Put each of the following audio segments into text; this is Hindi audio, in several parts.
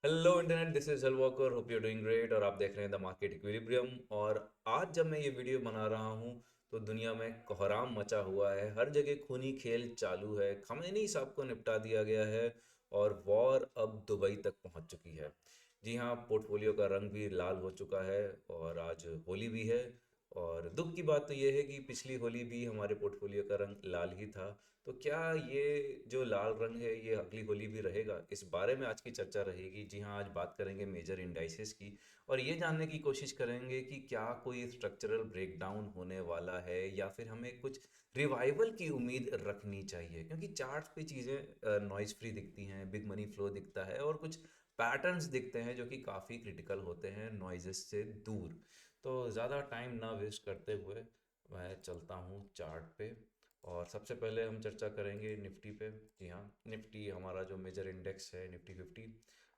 हेलो इंटरनेट, दिस इज हल walker. Hope you doing great. और आप देख रहे हैं द मार्केट इक्विलिब्रियम। और आज जब मैं ये वीडियो बना रहा हूँ तो दुनिया में कोहराम मचा हुआ है। हर जगह खूनी खेल चालू है। खमेनी साहब को निपटा दिया गया है और वॉर अब दुबई तक पहुँच चुकी है। जी हाँ, पोर्टफोलियो का रंग भी लाल हो चुका है और आज होली भी है। और दुख की बात तो ये है कि पिछली होली भी हमारे पोर्टफोलियो का रंग लाल ही था। तो क्या ये जो लाल रंग है ये अगली होली भी रहेगा? इस बारे में आज की चर्चा रहेगी। जी हाँ, आज बात करेंगे मेजर इंडाइसेस की और ये जानने की कोशिश करेंगे कि क्या कोई स्ट्रक्चरल ब्रेकडाउन होने वाला है या फिर हमें कुछ रिवाइवल की उम्मीद रखनी चाहिए, क्योंकि चार्ट्स पे चीज़ें नॉइज फ्री दिखती हैं, बिग मनी फ्लो दिखता है और कुछ पैटर्न्स दिखते हैं जो कि काफ़ी क्रिटिकल होते हैं नॉइजेस से दूर। तो ज़्यादा टाइम ना वेस्ट करते हुए मैं चलता हूँ चार्ट पे। और सबसे पहले हम चर्चा करेंगे निफ्टी पे। जी हाँ, निफ्टी हमारा जो मेजर इंडेक्स है, निफ्टी 50।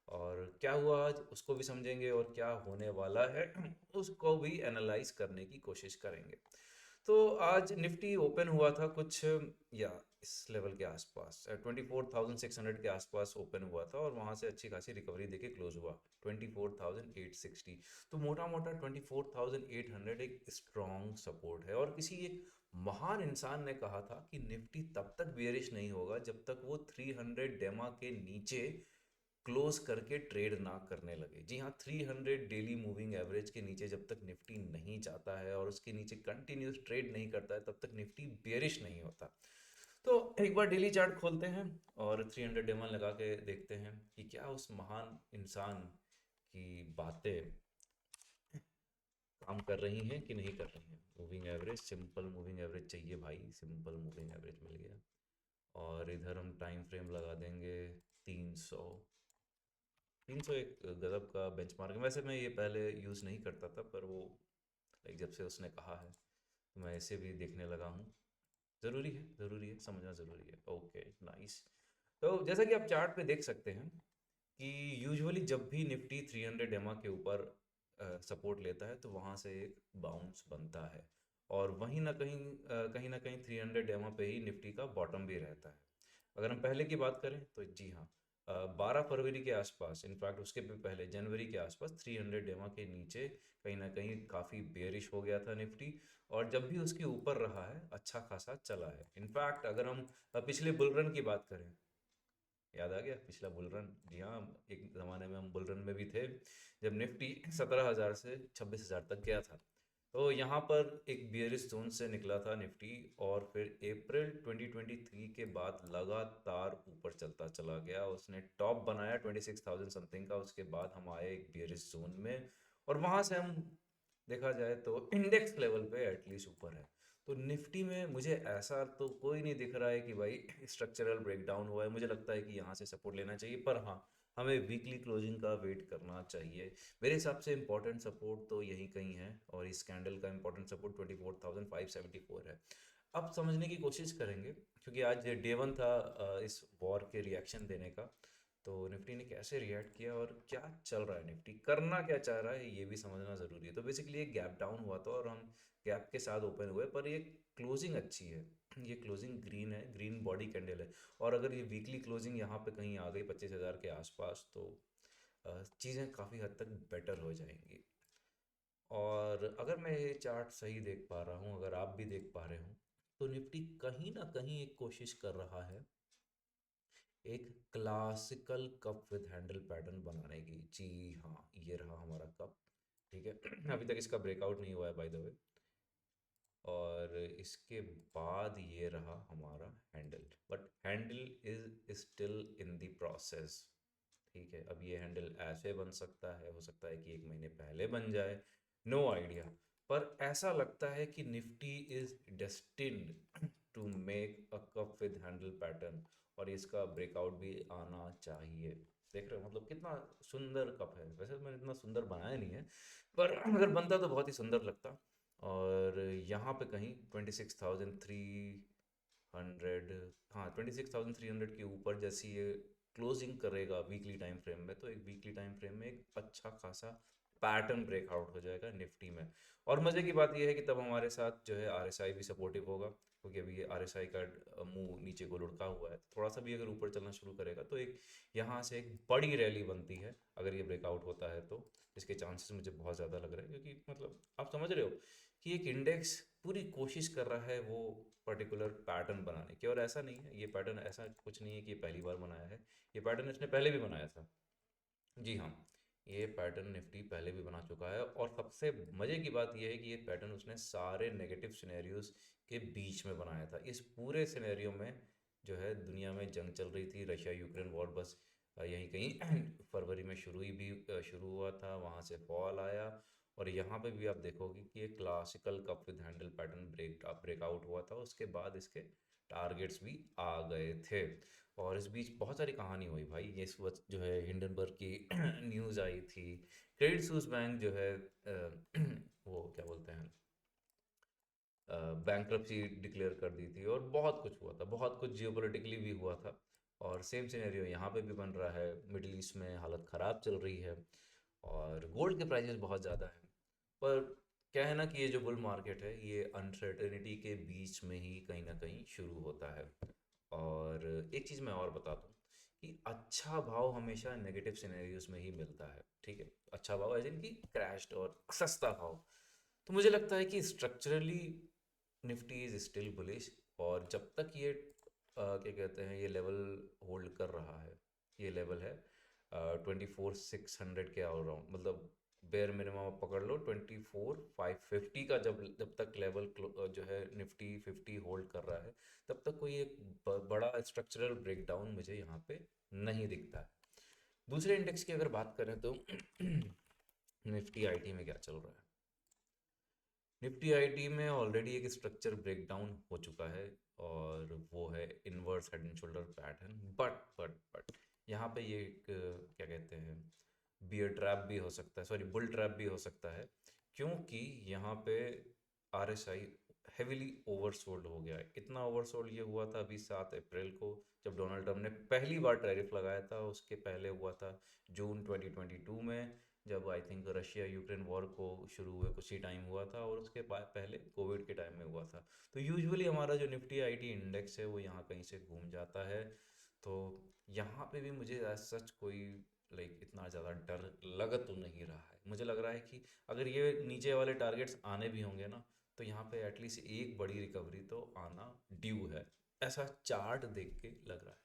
और क्या हुआ आज उसको भी समझेंगे और क्या होने वाला है उसको भी एनालाइज करने की कोशिश करेंगे। तो आज निफ्टी ओपन हुआ था कुछ या इस लेवल के आसपास, 24,600 के आसपास ओपन हुआ था और वहाँ से अच्छी खासी रिकवरी देके क्लोज हुआ 24,860। तो मोटा मोटा 24,800 एक स्ट्रॉन्ग सपोर्ट है। और किसी एक महान इंसान ने कहा था कि निफ्टी तब तक बेयरिश नहीं होगा जब तक वो 300 डेमा के नीचे क्लोज करके ट्रेड ना करने लगे। जी हाँ, 300 डेली मूविंग एवरेज के नीचे जब तक निफ्टी नहीं जाता है और उसके नीचे कंटिन्यूस ट्रेड नहीं करता है तब तक निफ्टी बेयरिश नहीं होता। तो एक बार डेली चार्ट खोलते हैं और 300 डेमन लगा के देखते हैं कि क्या उस महान इंसान की बातें काम कर रही हैं कि नहीं कर रही हैं। Moving average, simple moving average चाहिए भाई, सिंपल मूविंग एवरेज मिल गया। और इधर हम टाइम फ्रेम लगा देंगे 300। 300 एक गजब का बेंचमार्क है। वैसे मैं ये पहले यूज़ नहीं करता था, पर वो लाइक जब से उसने कहा है तो मैं ऐसे भी देखने लगा हूँ। ज़रूरी है, ज़रूरी है, समझना ज़रूरी है। Okay, nice. तो जैसा कि आप चार्ट पे देख सकते हैं कि यूजुअली जब भी निफ्टी 300 डेमा के ऊपर सपोर्ट लेता है तो वहाँ से एक बाउंस बनता है। और वहीं ना कहीं कहीं ना कहीं 300 डेमा पे ही निफ्टी का बॉटम भी रहता है। अगर हम पहले की बात करें तो जी हाँ, 12 फरवरी के आसपास, इनफैक्ट उसके भी पहले जनवरी के आसपास 300 डेमा के नीचे कहीं ना कहीं काफ़ी बेयरिश हो गया था निफ्टी। और जब भी उसके ऊपर रहा है अच्छा खासा चला है। इनफैक्ट अगर हम पिछले बुल रन की बात करें, याद आ गया पिछला बुल रन। जी हाँ, एक ज़माने में हम बुल रन में भी थे जब निफ्टी 17,000 से 26,000 तक गया था। तो यहाँ पर एक बियरिश जोन से निकला था निफ्टी और फिर अप्रैल 2023 के बाद लगातार ऊपर चलता चला गया। उसने टॉप बनाया 26,000 समथिंग का, उसके बाद हम आए एक बियरिश जोन में। और वहाँ से हम देखा जाए तो इंडेक्स लेवल पे एटलीस्ट ऊपर है। तो निफ्टी में मुझे ऐसा तो कोई नहीं दिख रहा है कि भाई स्ट्रक्चरल ब्रेकडाउन हुआ है। मुझे लगता है कि यहाँ से सपोर्ट लेना चाहिए, पर हाँ, हमें वीकली क्लोजिंग का वेट करना चाहिए। मेरे हिसाब से इंपॉर्टेंट सपोर्ट तो यहीं कहीं है और इस कैंडल का इंपॉर्टेंट सपोर्ट 24,574 है। अब समझने की कोशिश करेंगे, क्योंकि आज डे वन था इस वॉर के रिएक्शन देने का। तो निफ्टी ने कैसे रिएक्ट किया और क्या चल रहा है, निफ्टी करना क्या चाह रहा है, ये भी समझना ज़रूरी है। तो बेसिकली एक गैप डाउन हुआ था और हम गैप के साथ ओपन हुए, पर ये क्लोजिंग अच्छी है। ये क्लोजिंग ग्रीन है, ग्रीन बॉडी कैंडल है। और अगर ये वीकली क्लोजिंग यहाँ पे कहीं आ गई 25,000 के आसपास तो चीज़ें काफ़ी हद तक बेटर हो जाएंगी। और अगर मैं ये चार्ट सही देख पा रहा हूँ, अगर आप भी देख पा रहे हो, तो निफ्टी कहीं ना कहीं एक कोशिश कर रहा है एक classical cup with handle pattern बनाने की। जी हाँ, ये रहा हमारा कप। ठीक है अभी तक इसका ब्रेकआउट नहीं हुआ है बाय द वे। और इसके बाद ये रहा हमारा handle, but handle is still in the process. ठीक है, अब ये हैंडल ऐसे बन सकता है, हो सकता है कि एक महीने पहले बन जाए, नो आइडिया। पर ऐसा लगता है कि Nifty is destined to make a cup with handle pattern और इसका ब्रेकआउट भी आना चाहिए। देख रहे हो मतलब कितना सुंदर कप है। वैसे तो मैंने इतना सुंदर बनाया नहीं है, पर अगर बनता तो बहुत ही सुंदर लगता। और यहाँ पे कहीं 26,300, हाँ 26,300 के ऊपर जैसी ये क्लोजिंग करेगा वीकली टाइम फ्रेम में, तो एक वीकली टाइम फ्रेम में एक अच्छा खासा पैटर्न ब्रेकआउट हो जाएगा निफ्टी में। और मजे की बात यह है कि तब हमारे साथ जो है आरएसआई भी सपोर्टिव होगा, क्योंकि अभी ये आरएसआई का मुंह नीचे को लुढ़का हुआ है। थोड़ा सा भी अगर ऊपर चलना शुरू करेगा तो एक यहाँ से एक बड़ी रैली बनती है अगर ये ब्रेकआउट होता है तो। इसके चांसेस मुझे बहुत ज़्यादा लग रहे हैं, क्योंकि मतलब आप समझ रहे हो कि एक इंडेक्स पूरी कोशिश कर रहा है वो पर्टिकुलर पैटर्न बनाने की। और ऐसा नहीं है, ये पैटर्न ऐसा कुछ नहीं है कि ये पहली बार बनाया है, ये पैटर्न इसने पहले भी बनाया था। जी हाँ, ये पैटर्न निफ्टी पहले भी बना चुका है। और सबसे मज़े की बात यह है कि ये पैटर्न उसने सारे नेगेटिव सिनेरियोज के बीच में बनाया था। इस पूरे सिनेरियो में जो है दुनिया में जंग चल रही थी, रशिया यूक्रेन वॉर बस यहीं कहीं फरवरी में शुरू हुआ था, वहाँ से फॉल आया। और यहाँ पे भी आप देखोगे कि एक classical cup with handle pattern breakout हुआ था, उसके बाद इसके टारगेट्स भी आ गए थे। और इस बीच बहुत सारी कहानी हुई भाई, ये इस वक्त जो है हिंडनबर्ग की न्यूज़ आई थी, क्रेडिट स्विस बैंक जो है वो क्या बोलते हैं, बैंक्रप्सी डिक्लेयर कर दी थी। और बहुत कुछ हुआ था, बहुत कुछ जियोपॉलिटिकली भी हुआ था। और सेम सिनेरियो यहाँ पे भी बन रहा है, मिडिल ईस्ट में हालत ख़राब चल रही है और गोल्ड के प्राइसेस बहुत ज़्यादा हैं। पर क्या है ना कि ये जो बुल मार्केट है ये अनसर्टेनिटी के बीच में ही कहीं ना कहीं शुरू होता है। और एक चीज़ मैं और बता दूं कि अच्छा भाव हमेशा नेगेटिव सिनेरियोज में ही मिलता है, ठीक है। अच्छा भाव एज इन कि क्रैश्ड और सस्ता भाव। तो मुझे लगता है कि structurally Nifty is still bullish. और जब तक ये क्या कहते हैं, ये लेवल होल्ड कर रहा है, ये लेवल है 24,600 के अराउंड, मतलब बेयर मिनिमम आप पकड़ लो 24,550 का। जब जब तक लेवल जो है निफ्टी 50 होल्ड कर रहा है, तब तक कोई एक बड़ा स्ट्रक्चरल ब्रेकडाउन मुझे यहाँ पे नहीं दिखता है। दूसरे इंडेक्स की अगर बात करें तो निफ्टी आईटी में क्या चल रहा है। निफ्टी आईटी में ऑलरेडी एक स्ट्रक्चर ब्रेकडाउन हो चुका है, और वो है inverse head and shoulder pattern. But यहाँ पे ये एक क्या कहते हैं, बियर ट्रैप भी हो सकता है, सॉरी बुल ट्रैप भी हो सकता है। क्योंकि यहाँ पे आरएसआई हेविली ओवरसोल्ड हो गया है। इतना ओवरसोल्ड ये हुआ था अभी 7 अप्रैल को, जब डोनाल्ड ट्रम्प ने पहली बार टैरिफ लगाया था। उसके पहले हुआ था जून 2022 में, जब I think Russia Ukraine war को शुरू हुए कुछ ही टाइम हुआ था। और उसके बाद पहले कोविड के टाइम में हुआ था। तो यूजुअली हमारा जो निफ्टी आईटी इंडेक्स है वो यहाँ कहीं से घूम जाता है। तो यहाँ पे भी मुझे सच कोई इतना ज़्यादा डर लग तो नहीं रहा है। मुझे लग रहा है कि अगर ये नीचे वाले टारगेट्स आने भी होंगे ना, तो यहाँ पे एटलीस्ट एक बड़ी रिकवरी तो आना ड्यू है, ऐसा चार्ट देख के लग रहा है।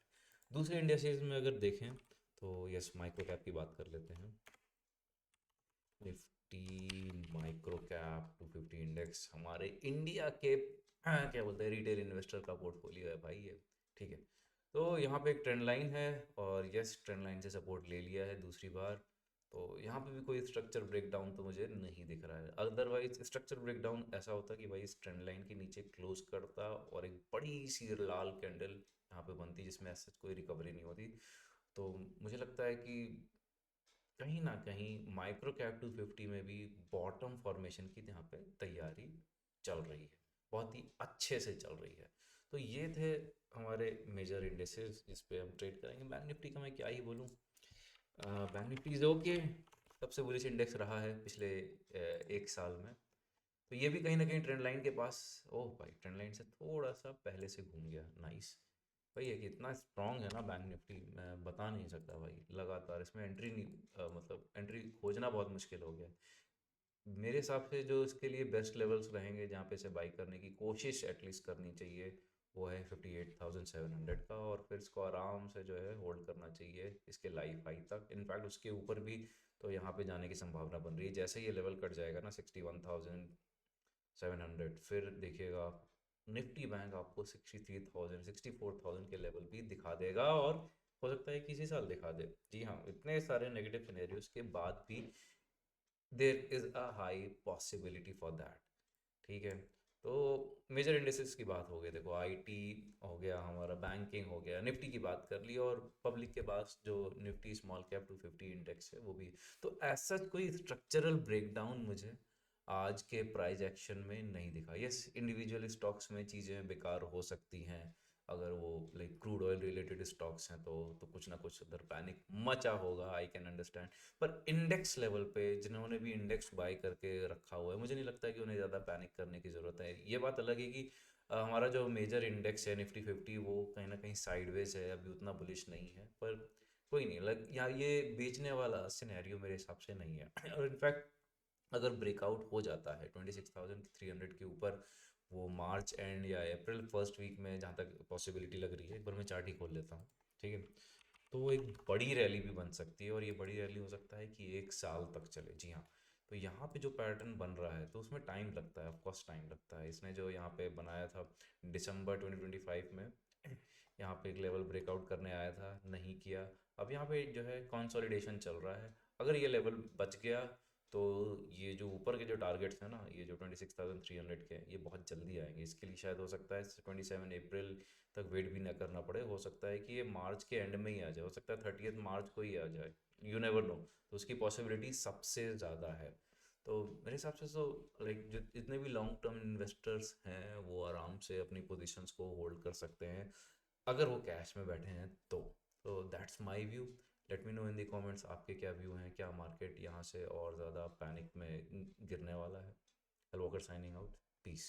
दूसरे इंडेक्सेस में अगर देखें तो यस, माइक्रो कैप की बात कर लेते हैं। निफ्टी माइक्रो कैप 250 इंडेक्स हमारे इंडिया के क्या बोलते हैं, रिटेल इन्वेस्टर का पोर्टफोलियो है भाई ये, ठीक है। तो यहाँ पे एक ट्रेंड लाइन है, और यस ट्रेंड लाइन से सपोर्ट ले लिया है दूसरी बार। तो यहाँ पे भी कोई स्ट्रक्चर ब्रेकडाउन तो मुझे नहीं दिख रहा है। अदरवाइज स्ट्रक्चर ब्रेकडाउन ऐसा होता कि भाई इस ट्रेंड लाइन के नीचे क्लोज करता और एक बड़ी सी लाल कैंडल यहाँ पे बनती, जिसमें ऐसा कोई रिकवरी नहीं होती। तो मुझे लगता है कि कहीं ना कहीं माइक्रो कैप 250 में भी बॉटम फॉर्मेशन की यहाँ पे तैयारी चल रही है, बहुत ही अच्छे से चल रही है। तो ये थे हमारे मेजर इंडेसेस जिस पे हम ट्रेड करेंगे। बैंक निफ्टी का मैं क्या ही बोलूँ, बैंक निफ्टी इज ओके, सबसे बुलिश इंडेक्स रहा है पिछले 1 साल में। तो ये भी कहीं ना कहीं ट्रेंड लाइन के पास, ओह भाई ट्रेंड लाइन से थोड़ा सा पहले से घूम गया, नाइस। भाई ये कि इतना स्ट्रांग है ना बैंक निफ्टी, मैं बता नहीं सकता भाई। लगातार इसमें एंट्री नहीं मतलब एंट्री खोजना बहुत मुश्किल हो गया है। मेरे हिसाब से जो इसके लिए बेस्ट लेवल्स रहेंगे जहाँ पे इसे बाई करने की कोशिश एटलीस्ट करनी चाहिए, वो है 58,700 का। और फिर इसको आराम से जो है होल्ड करना चाहिए इसके लाइफ हाई तक। इनफैक्ट उसके ऊपर भी तो यहाँ पे जाने की संभावना बन रही है। जैसे ये लेवल कट जाएगा ना 61,700, फिर देखिएगा आप निफ्टी बैंक आपको 63,000 64,000 के लेवल भी दिखा देगा। और हो सकता है किसी साल दिखा दे। जी हाँ, इतने सारे नेगेटिव सिनेरियोज के बाद भी there is a high possibility for that, ठीक है। तो मेजर इंडेसेस की बात हो गई, देखो आईटी हो गया हमारा, बैंकिंग हो गया, निफ्टी की बात कर ली, और पब्लिक के पास जो निफ्टी स्मॉल कैप 250 इंडेक्स है वो भी। तो ऐसा कोई स्ट्रक्चरल ब्रेकडाउन मुझे आज के प्राइस एक्शन में नहीं दिखा। यस इंडिविजुअल स्टॉक्स में चीज़ें बेकार हो सकती हैं, अगर वो like crude oil related stocks हैं तो कुछ ना कुछ उधर पैनिक मचा होगा, आई कैन अंडरस्टैंड। पर इंडेक्स लेवल पे जिन्होंने भी इंडेक्स बाय करके रखा हुआ है, मुझे नहीं लगता कि उन्हें ज़्यादा पैनिक करने की ज़रूरत है। ये बात अलग है कि हमारा जो मेजर इंडेक्स है निफ्टी 50, वो कहीं ना कहीं साइडवेज है, अभी उतना बुलिश नहीं है। पर कोई नहीं, लग या ये बेचने वाला सिनेरियो मेरे हिसाब से नहीं है। और इनफैक्ट अगर ब्रेकआउट हो जाता है 26,300 के ऊपर, वो मार्च एंड या अप्रैल फर्स्ट वीक में, जहाँ तक पॉसिबिलिटी लग रही है, एक बार मैं चार्ट ही खोल लेता हूँ, ठीक है, तो वो एक बड़ी रैली भी बन सकती है। और ये बड़ी रैली हो सकता है कि 1 साल तक चले, जी हाँ। तो यहाँ पे जो पैटर्न बन रहा है, तो उसमें टाइम लगता है, ऑफकोर्स टाइम लगता है। इसने जो यहाँ पे बनाया था दिसंबर 2025 में, यहाँ पे एक लेवल ब्रेकआउट करने आया था, नहीं किया। अब यहाँ पे जो है कंसोलिडेशन चल रहा है। अगर ये लेवल बच गया तो ये जो ऊपर के जो टारगेट्स हैं ना, ये जो 26,300 के, ये बहुत जल्दी आएंगे। इसके लिए शायद हो सकता है 27 अप्रैल तक वेट भी ना करना पड़े। हो सकता है कि ये मार्च के एंड में ही आ जाए, हो सकता है 30 मार्च को ही आ जाए, यू नेवर नो। तो उसकी पॉसिबिलिटी सबसे ज़्यादा है। तो मेरे हिसाब से तो लाइक जो जितने भी लॉन्ग टर्म इन्वेस्टर्स हैं, वो आराम से अपनी पोजीशंस को होल्ड कर सकते हैं, अगर वो कैश में बैठे हैं तो that's my view. Let me know in the comments आपके क्या व्यू हैं, क्या मार्केट यहाँ से और ज़्यादा पैनिक में गिरने वाला है। Hello Walker signing out, piece.